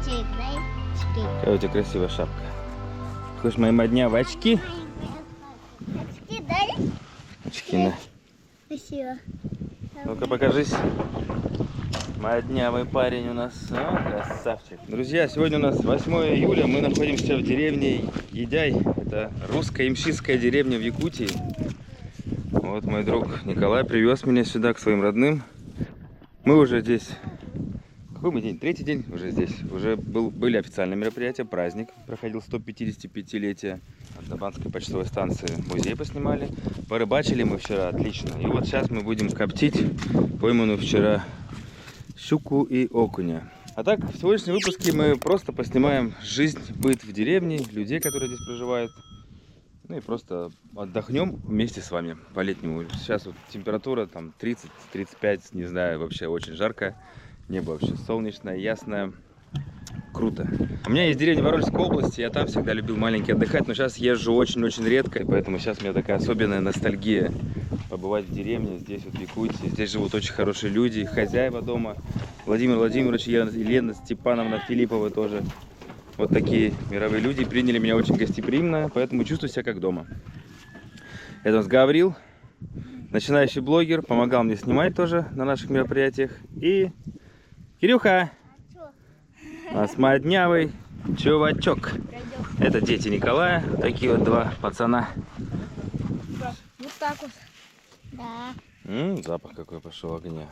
Очки, дай. Очки. Какая у тебя красивая шапка. Хочешь мои модня в очки? Очки, дай. Очки на. Спасибо. Ну-ка покажись. Моднявый парень у нас. А, красавчик. Друзья, сегодня у нас 8 июля. Мы находимся в деревне Едяй. Это русская имшистская деревня в Якутии. Вот мой друг Николай привез меня сюда к своим родным. Мы уже здесь. Какой мы день? Третий день уже здесь. Уже были официальные мероприятия. Праздник проходил 155-летие от Табанской почтовой станции. Музей поснимали. Порыбачили мы вчера отлично. И вот сейчас мы будем коптить пойманную вчера щуку и окуня. А так, в сегодняшнем выпуске мы просто поснимаем жизнь, быт в деревне, людей, которые здесь проживают. Ну и просто отдохнем вместе с вами по-летнему. Сейчас вот температура там 30-35, не знаю, вообще очень жарко. Небо вообще солнечное, ясное. Круто. У меня есть деревня Воронежской области, я там всегда любил маленький отдыхать, но сейчас езжу очень-очень редко, и поэтому сейчас у меня такая особенная ностальгия побывать в деревне, здесь вот в Якутии. Здесь живут очень хорошие люди, хозяева дома. Владимир Владимирович и Елена Степановна Филиппова тоже. Вот такие мировые люди приняли меня очень гостеприимно, поэтому чувствую себя как дома. Это у нас Гаврил, начинающий блогер, помогал мне снимать тоже на наших мероприятиях. И Кирюха, у нас моднявый чувачок. Это дети Николая, такие вот два пацана. Вот так вот. Да. Запах какой пошел огня.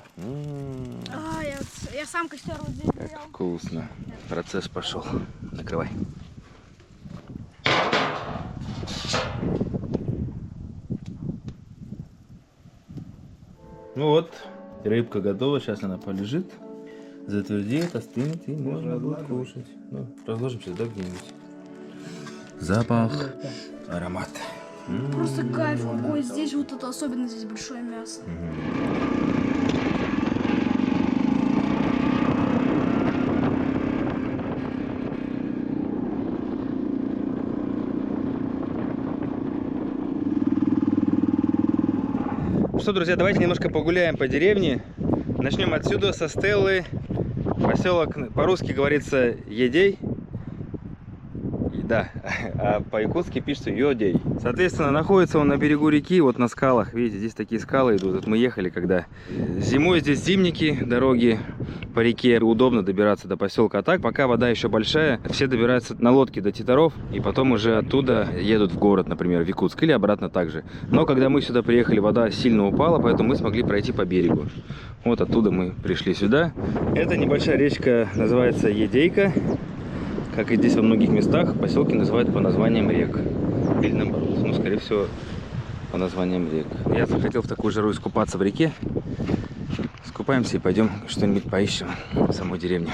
Я сам костер вот здесь Как взял. вкусно. Процесс пошел. Накрывай. Ну вот, рыбка готова. Сейчас она полежит, затвердеет, остынет и можно будет кушать. Ну, разложим сейчас, да, где-нибудь. Запах, аромат. Просто кайф. Ой, здесь вот это особенно, здесь большое мясо. Что, друзья, давайте немножко погуляем по деревне. Начнем отсюда, со Стеллы. Поселок по-русски говорится Едей. Да, а по-якутски пишется Йодей. Соответственно, находится он на берегу реки, вот на скалах. Видите, здесь такие скалы идут. Вот мы ехали, когда зимой здесь зимники, дороги по реке, удобно добираться до поселка. А так, пока вода еще большая, все добираются на лодке до Титаров, и потом уже оттуда едут в город, например, в Якутск, или обратно также. Но когда мы сюда приехали, вода сильно упала, поэтому мы смогли пройти по берегу. Вот оттуда мы пришли сюда. Эта небольшая речка называется Едейка. Как и здесь во многих местах, поселки называют по названиям рек. Или наоборот, ну, скорее всего, по названиям рек. Я захотел в такую жару искупаться в реке. Скупаемся и пойдем что-нибудь поищем в самой деревне.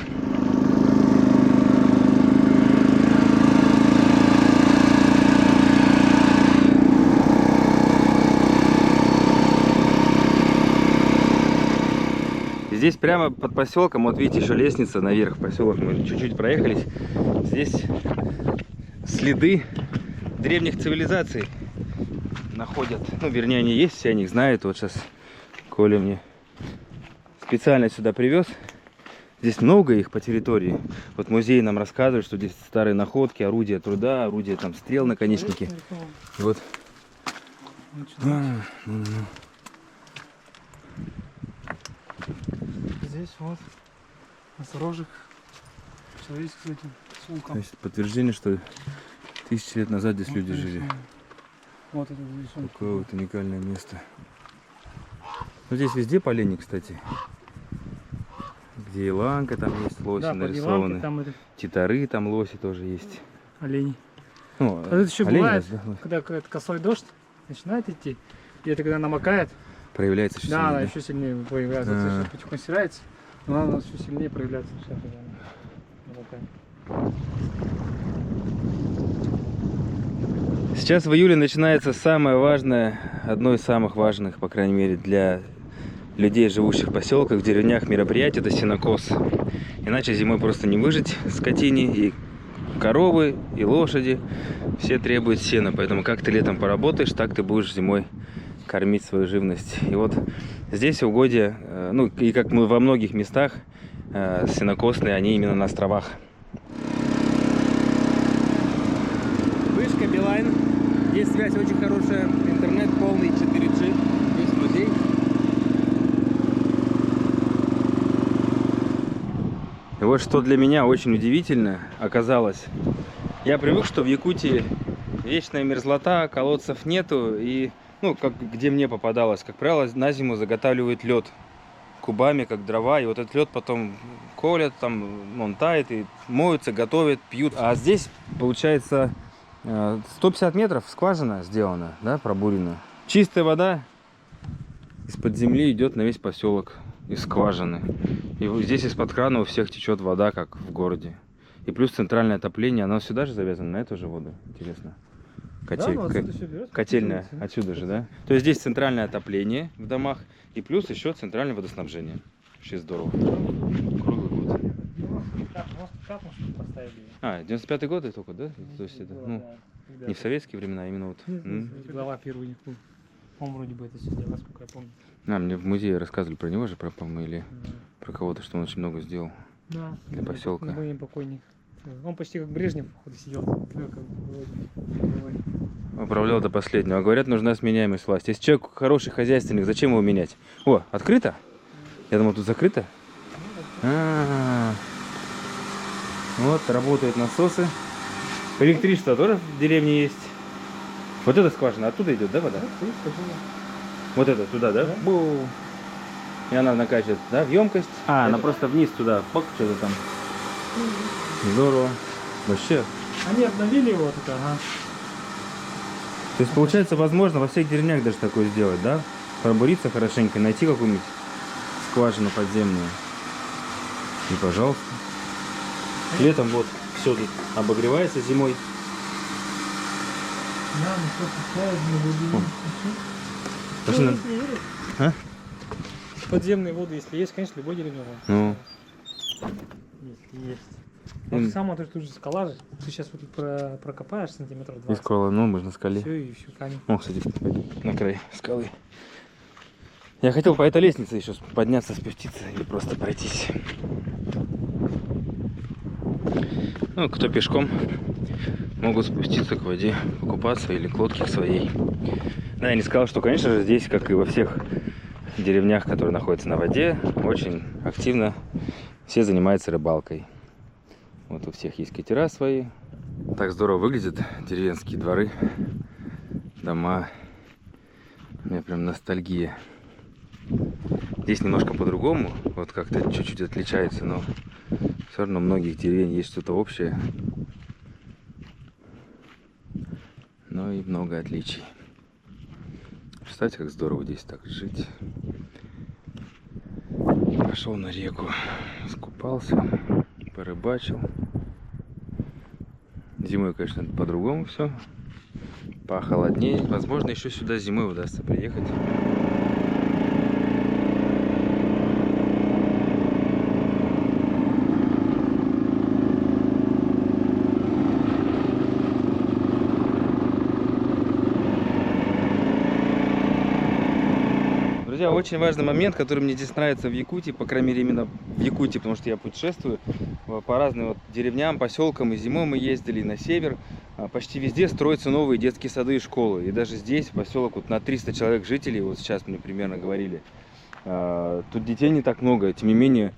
Здесь прямо под поселком, вот видите, еще лестница наверх в поселок. Мы чуть-чуть проехались. Здесь следы древних цивилизаций находят. Ну, вернее, они есть, все о них знают. Вот сейчас Коля мне специально сюда привез. Здесь много их по территории. Вот музей нам рассказывает, что здесь старые находки, орудия труда, орудия там стрел, наконечники. И вот. Здесь вот носорожек человеческим этим сулком. То есть подтверждение, что тысячи лет назад здесь люди жили. Вот это здесь он. Такое вот уникальное место. Ну, здесь везде полени, кстати. Где иланка, там есть лоси, Да, нарисованы. там это Титары, там лоси тоже есть. олени. Ну, А это еще олени, бывает, да, когда какой-то косой дождь начинает идти, и это когда намокает, проявляется еще да, сильнее, она да? еще сильнее появляется. Вот сейчас потихоньку стирается, но она еще сильнее проявляется. Сейчас намокает. Сейчас в июле начинается самое важное, одно из самых важных, по крайней мере, для людей, живущих в поселках, в деревнях, мероприятие — это сенокос. Иначе зимой просто не выжить скотине, и коровы, и лошади, все требуют сена. Поэтому как ты летом поработаешь, так ты будешь зимой кормить свою живность. И вот здесь угодья, ну и как мы во многих местах, сенокосные, они именно на островах. вышка Билайн. Есть связь очень хорошая, интернет полный, 4G. Есть музей. И вот что для меня очень удивительно оказалось. Я привык, что в Якутии вечная мерзлота, колодцев нету. И, ну, как где мне попадалось, как правило, на зиму заготавливают лед кубами, как дрова. И вот этот лед потом колят, там он тает, и моются, готовят, пьют. А здесь, получается, 150 метров скважина сделана, да, пробурена. Чистая вода из-под земли идет на весь поселок из скважины. И вот здесь из-под крана у всех течет вода, как в городе. И плюс центральное отопление, оно сюда же завязано, на эту же воду, интересно. Котельная, отсюда же, да? То есть здесь центральное отопление в домах, и плюс еще центральное водоснабжение. Вообще здорово. Круглый год. А, 95-й год и только, да? То есть это, ну, не в советские времена, а именно вот. Глава первый Никул. Он вроде бы это все сделал, насколько я помню. А, мне в музее рассказывали про него же, про, по-моему, или про кого-то, что он очень много сделал для поселка. Мы покойник. Он почти как Брежнев, походу, сидел. Управлял до последнего. А говорят, нужна сменяемость власти. Если человек хороший хозяйственник, зачем его менять? О, открыто? Я думал, тут закрыто. Вот, работают насосы. Электричество тоже в деревне есть. Вот эта скважина оттуда идет, да, вода? Вот это туда, да? Бу. И она накачивает, да, в емкость. А, она просто вниз туда, пок, что-то там. Здорово. Вообще. Они обновили его тут, ага. То есть, получается, возможно во всех деревнях даже такое сделать, да? Пробуриться хорошенько, найти какую-нибудь скважину подземную. И пожалуйста. Летом вот все тут обогревается, зимой. Да, ну что, Пошли. А? Подземные воды, если есть, конечно, любой деревне. Ну. Если есть. Ну, самое тут же скала же. Ты сейчас вот тут прокопаешь сантиметров 20. И скала, ну, мы же на скале. Все, и все, камень. О, кстати, на край скалы. Я хотел по этой лестнице еще подняться, спуститься или просто пройтись. Ну, кто пешком, могут спуститься к воде, покупаться или к лодке к своей. Да, я не сказал, что, конечно же, здесь, как и во всех деревнях, которые находятся на воде, очень активно все занимаются рыбалкой. Вот у всех есть катера свои. Так здорово выглядят деревенские дворы, дома. У меня прям ностальгия. Здесь немножко по-другому, вот как-то чуть-чуть отличается, но все равно у многих деревень есть что-то общее. Но и много отличий. Представьте, как здорово здесь так жить. Пошел на реку, искупался, порыбачил. Зимой, конечно, по-другому все. Похолоднее. Возможно, еще сюда зимой удастся приехать. Друзья, очень важный момент, который мне здесь нравится в Якутии, по крайней мере именно в Якутии, потому что я путешествую по разным вот деревням, поселкам, и зимой мы ездили на север. Почти везде строятся новые детские сады и школы. И даже здесь, поселок вот на 300 человек жителей, вот сейчас мне примерно говорили, тут детей не так много. Тем не менее,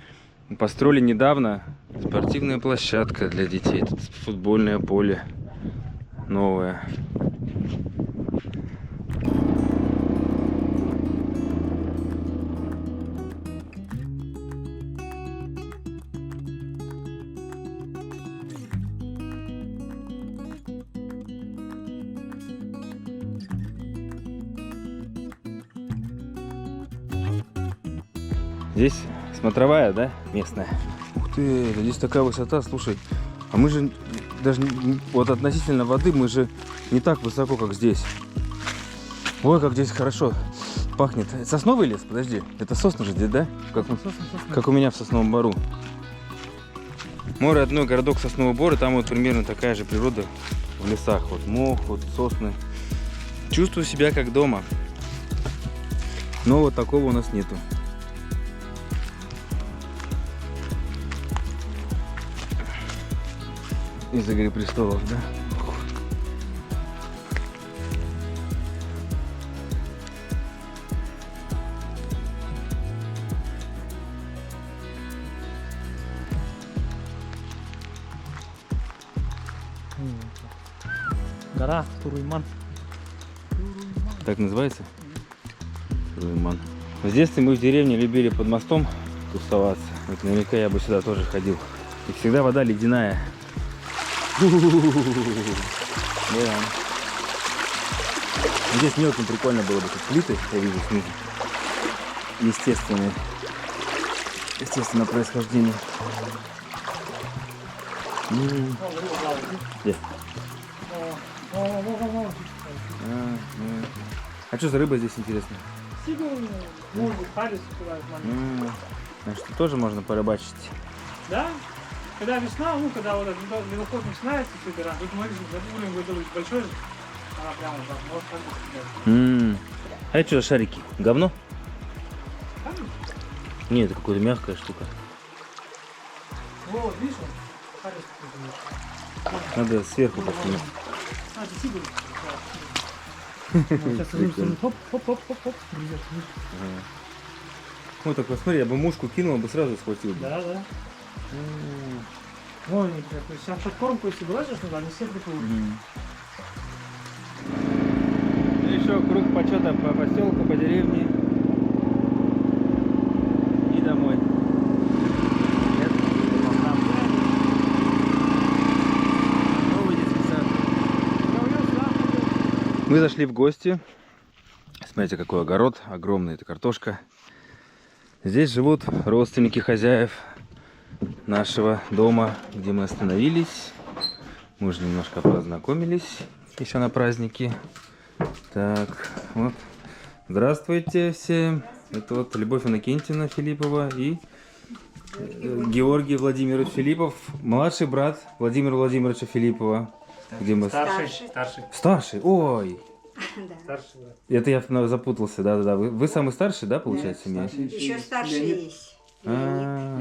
построили недавно спортивная площадка для детей, тут футбольное поле новое. Здесь смотровая, да, местная. Ух ты, здесь такая высота, слушай. А мы же даже вот относительно воды мы же не так высоко, как здесь. Ой, как здесь хорошо пахнет. Это сосновый лес? Подожди, это сосны же здесь, да? Как у меня в Сосновом Бору. Мой родной городок Сосновый Бор, и там вот примерно такая же природа в лесах. Вот мох, вот сосны. Чувствую себя как дома. Но вот такого у нас нету. Из «Игры престолов», да? Гора Туруйман. Так называется? Туруйман. В детстве мы в деревне любили под мостом тусоваться. Вот наверняка я бы сюда тоже ходил. И всегда вода ледяная. Да. Здесь не очень прикольно было бы, как плиты, я вижу снизу. Естественное происхождение. Где? А что за рыба здесь, интересно? Значит, тоже можно порыбачить. Да? Когда весна, ну, когда вот этот ледоход начинается, все это, тут смотришь, уровень воды большой же, она прямо так, может ходить. А это что за шарики? Говно? Камень? Нет, это какая-то мягкая штука. Вот, видишь, он шарик какой-то. Надо сверху посмотреть. А, это сигур. Сейчас садимся, хоп-хоп-хоп-хоп-хоп. Ну так посмотри, я бы мушку кинул, он бы сразу схватил. Да, да. Ой, то есть сейчас подкормку, если бросишь, ну, они все приплывут. Еще круг почета по поселку, по деревне. И домой. Новый детский сад. Мы зашли в гости. Смотрите, какой огород огромный, это картошка. Здесь живут родственники хозяев нашего дома, где мы остановились. Мы уже немножко познакомились еще на празднике. Так, вот. Здравствуйте все. Это вот Любовь Иннокентьевна Филиппова и Георгий Владимирович Филиппов, младший брат Владимира Владимировича Филиппова. Где мы... Старший. Старший? Ой! Старший, да. Это я запутался, да-да-да. Вы самый старший, да, получается, в семье? Еще старшие есть. А,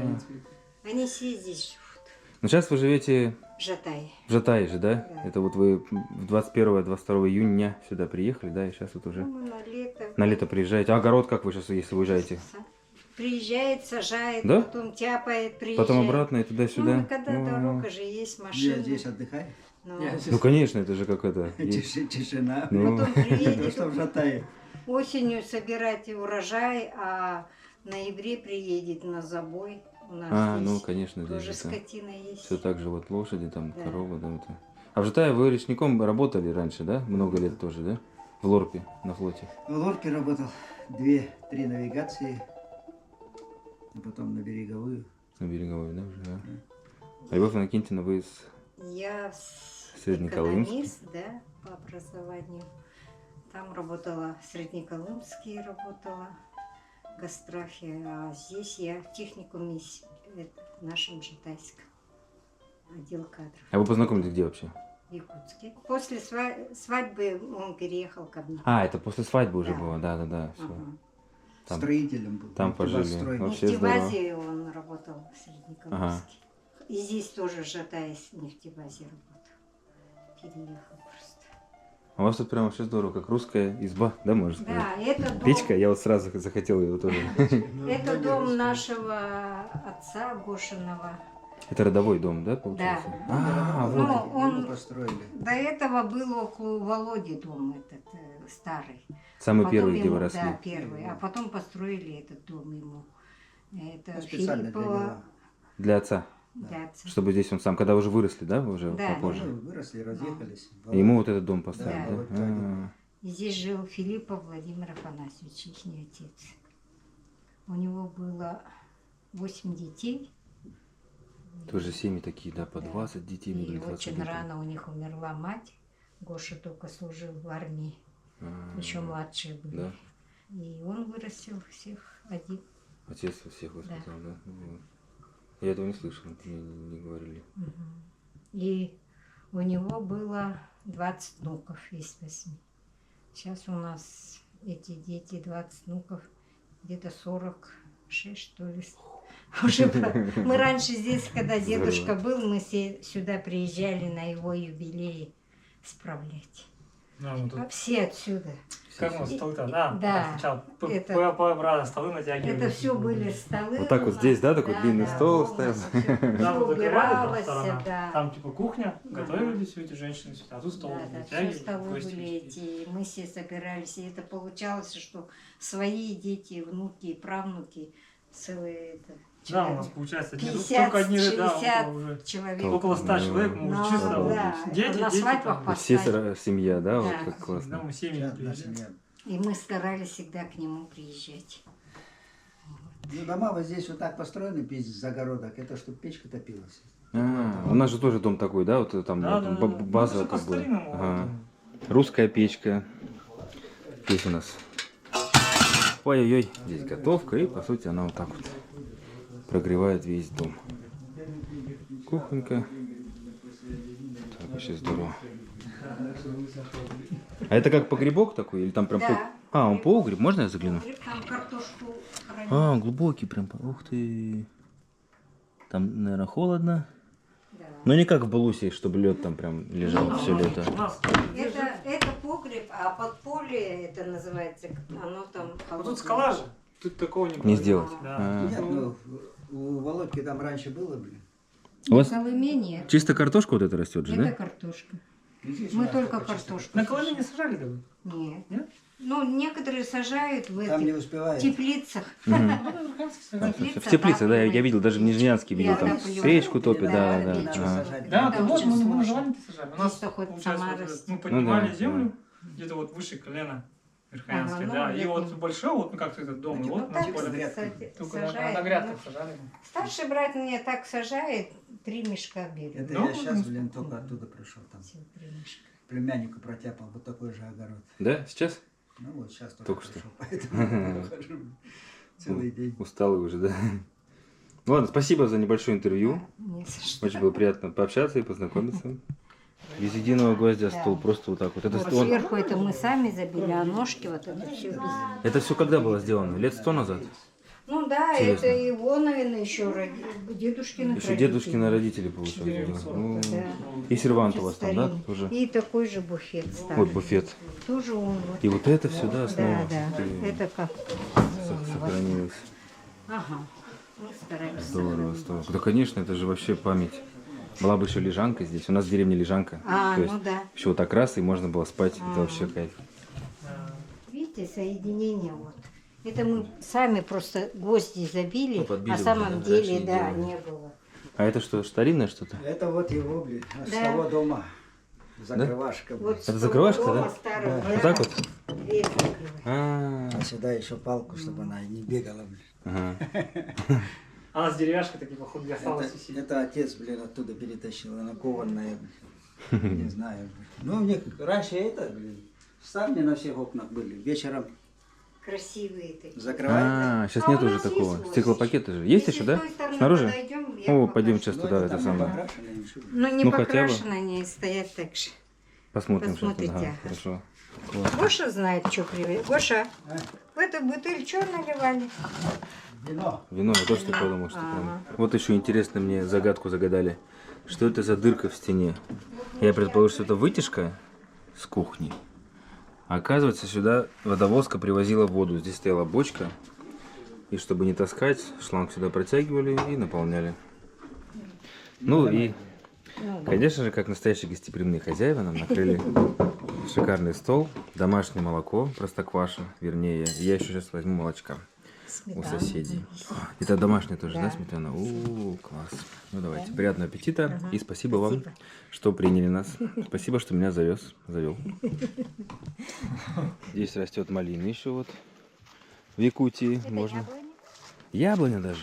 Они все здесь живут. ну сейчас вы живете В Жатае. в Жатае же, да? Да. Это вот вы 21-22 июня сюда приехали, да, и сейчас вот уже Ну, на лето. на лето приезжаете. А огород как вы сейчас, если уезжаете? Приезжает, сажает, Да? потом тяпает, приезжает. Потом обратно и Ну, туда-сюда? когда О. дорога же есть, Я машина. здесь отдыхаю. Ну, Ну, конечно, это же как это. есть. Тишина. Ну, потом Ну, приедет что в Жатае. осенью собирать урожай, а в ноябре приедет на забой. У нас а, здесь ну, конечно, здесь тоже же это. скотина есть. Все так же, вот лошади, там, Да. коровы, да, это. А в Жатае вы речником работали раньше, да? Много лет тоже, да? В Лорпе, на флоте. В Лорке работал 2-3 навигации. А потом на береговую. На береговой, да, уже, да. А Любовь Иннокентьевна, вы из... Я Среднеколымск? экономист, да, по образованию. Там работала в Среднеколымске, работала гастрофия, а здесь я в техникуме в нашем Жатайском, отдел кадров, А вы познакомились где вообще? в Якутске. После свадьбы он переехал ко мне. А, это после свадьбы уже Да. было, да-да-да, все. Ага. Там- Строителем был. там пожили. Нефтебазстрой. В Вообще нефтебазе он работал в Среднеколымске. Ага. И здесь тоже в Жатае в нефтебазе работал. Переехал просто. А у вас тут прям вообще здорово, как русская изба, да, можно сказать? Да, это дом. Печка, я вот сразу захотел его тоже. Это дом нашего отца Гошиного. Это родовой дом, да, получается? Да. А, Ну, вот. он Его построили. до этого был около Володи дом этот старый. Самый Потом первый, где ему- вы росли. Да, первый. А потом построили этот дом ему. Это Ну, специально для Филиппова. него. Для отца. для отца. Чтобы здесь он сам, когда уже выросли, да, вы уже Да, попозже? Ну, выросли, разъехались. И ему вот этот дом поставили, Да, да? вот так. А, И здесь жил Филиппов Владимир Афанасьевич, их отец. У него было 8 детей. Тоже семьи такие, да, по Да. 20 детей, мне И говорили, 21. очень рано у них умерла мать. Гоша только служил в армии. А, Еще младшие были. Да, И он вырастил всех один. отец всех воспитал, да. Вот. Я этого не слышал, мне не говорили. Мгм. И у него было 20 внуков из 8. Сейчас у нас эти дети, 20 внуков, где-то 46, что ли. Уже мы раньше здесь, когда дедушка был, мы сюда приезжали на его юбилей справлять. Ну, ну, тут Все отсюда. как у нас столы-то? Да. Да. Сначала Это- П-образно столы натягивали. Это все были столы. Вот так вот у здесь, нас. да, такой длинный стол полностью стоял? всё. Там Всё вот закрывали два убиралось, сторона. да. Там типа кухня, готовили все эти женщины, а тут стол Да, все натягивали. столы гости были сидели. эти, и мы все собирались, и это получалось, что свои дети, внуки, правнуки, целые это, Да, у человек, нас получается одни, 50, только одни, да, 60 около уже. человек. Около 100 человек, мы уже Ну, чисто да, вот дети, на дети свадьбах там. Все поставить. семья, да, вот Да. как Да, классно. мы семьи Одна приезжали. семья. И мы старались всегда к нему приезжать. Ну, дома вот здесь вот так построены без загородок, это чтобы печка топилась. У нас же тоже дом такой, да, вот там Да, вот, да, да. база Ну, всё как бы. по-старинному, Ага. вот. Русская печка. Здесь у нас. Ой-ой-ой, здесь готовка, и по сути она вот так вот прогревает весь дом. Кухонька. Так, вообще здорово. А это как погребок такой? Или там прям Да. А, он погреб? Можно я загляну? Там картошку хранить. А, глубокий прям. Ух ты. Там, наверное, холодно. Да. Но не как в Балусе, чтобы лед там прям лежал все лето. У нас Это погреб, а подполье это называется, оно там вот холодное. тут скала же, тут такого не Не было. сделать. Да. А. Нет, ну, у Володьки там раньше было, блин. У вас Колыме нет. чисто картошка вот это растет же, Это да? картошка. И здесь у Мы нас только такое чисто. картошку. На Колыме не сажали, да? вы? Нет. Нет? Ну, некоторые сажают в Там не этих успевает. теплицах. В теплицах, да, я видел, даже в Нижнянске видел, там Я речку топят, да, да, да. да. Ага. Сажать. Да, Там да, вот очень мы на сложно. Желании сажали. У нас, Здесь хоть получается, сама вот это, растет. мы поднимали да, землю, где-то вот выше колена Верхоянской, Ага, да, ну, и я вот понимаю. большой, вот ну, как этот дом, и вот Ну, на так поле. грядками. Только сажает. на грядках сажали. Старший брат мне так сажает, 3 мешка берет. Это Ну, я сейчас, блин, только оттуда пришел. Там Всего 3 мешка. племяннику протяпал вот такой же огород. Да, сейчас? Ну вот сейчас Только что. пришел, поэтому хожу целый день. Усталый уже, да. Ладно, спасибо за небольшое интервью. Не за что. Очень было приятно пообщаться и познакомиться. Без единого гвоздя стол, просто вот так вот. Это, Вот он- сверху это мы сами забили, а ножки вот это все без... это все когда было сделано? Лет 100 назад? Ну да, Интересно. это его, наверное, еще дедушкины Еще дедушкины родители, получается. Ну, Да. и сервант у вас там, да, Старинный. тоже? И такой же буфет старый. Вот буфет. Тоже он вот. И вот это все, да, Да, основа. да. Ты- Это как? Сохранилось. Ага. Мы стараемся. Здорово, здорово. Да, конечно, это же вообще память. Была бы еще лежанка здесь. У нас в деревне лежанка. А, То есть ну да. еще вот так раз, и можно было спать. Это вообще кайф. Видите, соединение вот. Это мы сами просто гвозди забили, Ну, подбили а уже, самом да, деле, раньше не да, делали. не было. А это что, старинное что-то? Это вот его, блин, с Да. того дома. Закрывашка, блин. Вот Это закрывашка, дома да? старого, Вот так вот? дверь закрывать. А, А сюда еще палку, чтобы она не бегала, блин. ага. А у нас деревяшка такие, походу, где осталось висеть. Это отец, блин, оттуда перетащил, она кованная, блин. Не знаю, блин. Ну, у них раньше это, блин, ставни на всех окнах были. Вечером Красивые такие. закрывают. А, сейчас А нет у уже нас такого. есть Стеклопакеты же. Есть Если еще, с да? той стороны Снаружи? подойдем, я О, покажу. пойдем сейчас Ну, туда, это это там самое. покрашено, им шили. Ну, не Ну, хотя бы. покрашены они, стоят так же. Посмотрим сейчас. Посмотрите, Ага, ага. хорошо. Гоша знает, что привезли. Гоша, в эту бутыль что наливали? Вино. Вино, я тоже так подумал, что прям... Ага. Вот еще интересно, мне загадку загадали. Что это за дырка в стене? Я предположил, что это вытяжка с кухни. А оказывается, сюда водовозка привозила воду. Здесь стояла бочка. И чтобы не таскать, шланг сюда протягивали и наполняли. Ну и, конечно же, как настоящие гостеприимные хозяева, нам накрыли шикарный стол, домашнее молоко, простокваша, вернее, я еще сейчас возьму молочка у соседей. Это домашняя тоже, да, Да. сметана? Класс. Ну давайте, приятного аппетита и спасибо вам, что приняли нас. Спасибо, что меня завел. Здесь растет малина еще вот. В Якутии можно. Яблоня даже?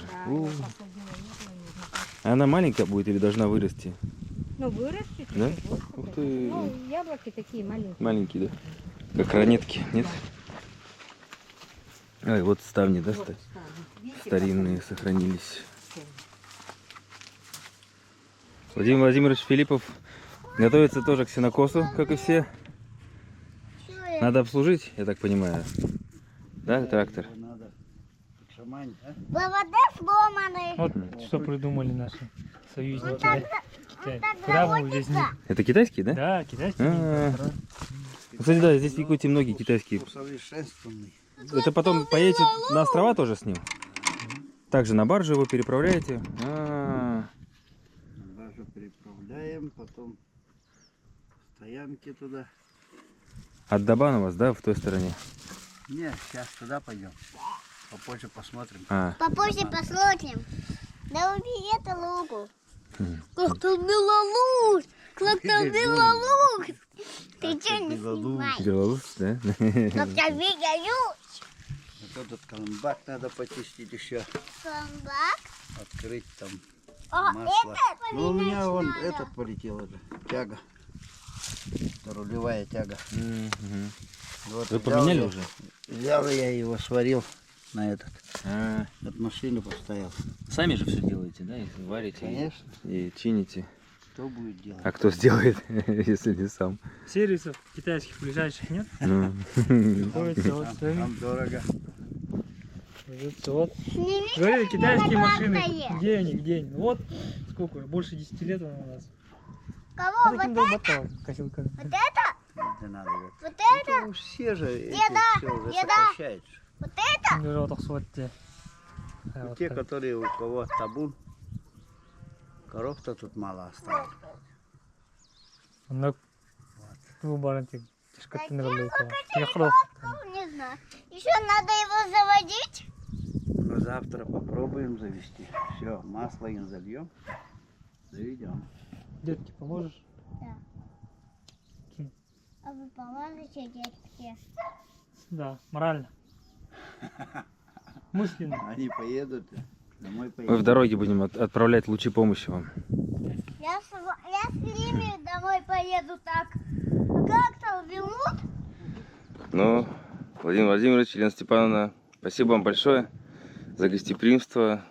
А она маленькая будет или должна вырасти? Ну, вырастет. Да? Ух ты. Ну, яблоки такие маленькие. Маленькие, да? Как ранетки, нет? Ай, вот ставни, да, старинные сохранились. Владимир Владимирович Филиппов готовится тоже к сенокосу, как и все. Надо обслужить, я так понимаю. Да, трактор? Надо шамань, а? Выводы сломаны. Вот что придумали наши союзники. так Китай. Куда мы везли? Это китайский, да? Да, китайский. А. Кстати, да, здесь в Якутии многие китайские. Усовершенствованный. Это потом поедете на острова тоже с ним? Также на баржу его переправляете? Даже переправляем, потом стоянки туда. От Дабан у вас, да, в той стороне? Не, сейчас туда пойдем. Попозже посмотрим. Попозже посмотрим. Да убери это луку. Как там белолуж! Как там белолуж! Ты что не снимаешь? Белорус, да? Как там белолуж! Вот этот колымбак надо почистить еще. Комбак. Открыть там О, масло. это Ну, у меня поменять вон надо. этот полетел уже. Тяга. Это рулевая тяга. Мгм. Вот, Вы взял поменяли я- уже? Взял я его, сварил на этот. А, От машины поставил. Сами же все делаете, да? И варите, Конечно. и чините. Кто будет делать? А кто сделает, если не сам? Сервисов китайских ближайших нет? Ну. Приходится вот Там, сами. там дорого. Вот. Сними, Говорили, китайские она машины. красная. Где они, где они? Вот сколько, больше 10 лет она у нас. Кого? Вот Вот таким это? долботом косилками. Вот это? Это надо. Вот. Вот это? Ну, все же эти Деда, все деда. сокращают. Вот это? Держал так схватите. Ну, те, которые у кого табун, коров-то тут мало осталось. Ну, выборите. Тяжко ты наробил. Не знаю. Еще надо его заводить. Но завтра попробуем завести. Все, масло им зальем. Заведем. Детки, поможешь? А вы поможете, детки? Да, морально. Мысленно. Они поедут, домой Мы в поедем. дороге будем отправлять лучи помощи вам. Я с ними домой поеду так. А как там вернут? Ну, Владимир Владимирович, Елена Степановна, спасибо вам большое за гостеприимство.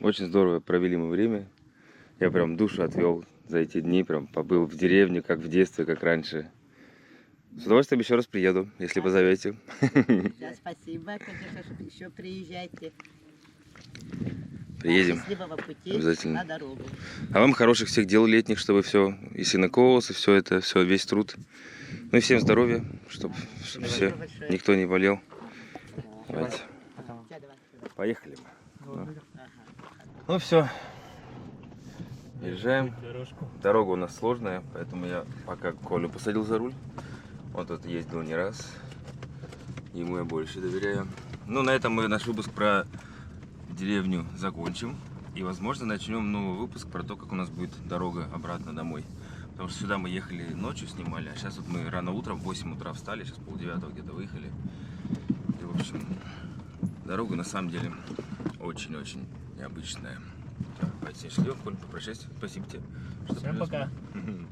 Очень здорово провели мы время. Я прям душу отвел за эти дни, прям побыл в деревне, как в детстве, как раньше. С удовольствием еще раз приеду, если позовете. Да, спасибо, конечно, что еще приезжайте. Приедем. Счастливого пути Обязательно. на дорогу. А вам хороших всех дел летних, чтобы все, и синокоус, и все это, все, весь труд. Ну и всем здоровья, чтобы все, никто не болел. Давайте. Поехали мы. Ну все. Езжаем. Дорожку. Дорога у нас сложная, поэтому я пока Колю посадил за руль. Он тут ездил не раз. Ему я больше доверяю. Ну, на этом мы наш выпуск про деревню закончим. И, возможно, начнем новый выпуск про то, как у нас будет дорога обратно домой. Потому что сюда мы ехали ночью, снимали, а сейчас вот мы рано утром, в 8 утра встали, сейчас 8:30 где-то выехали. И, в общем, дорога на самом деле очень-очень необычная. Так, давайте, Коль, попрощайся. Спасибо тебе. что Всем привез пока. меня.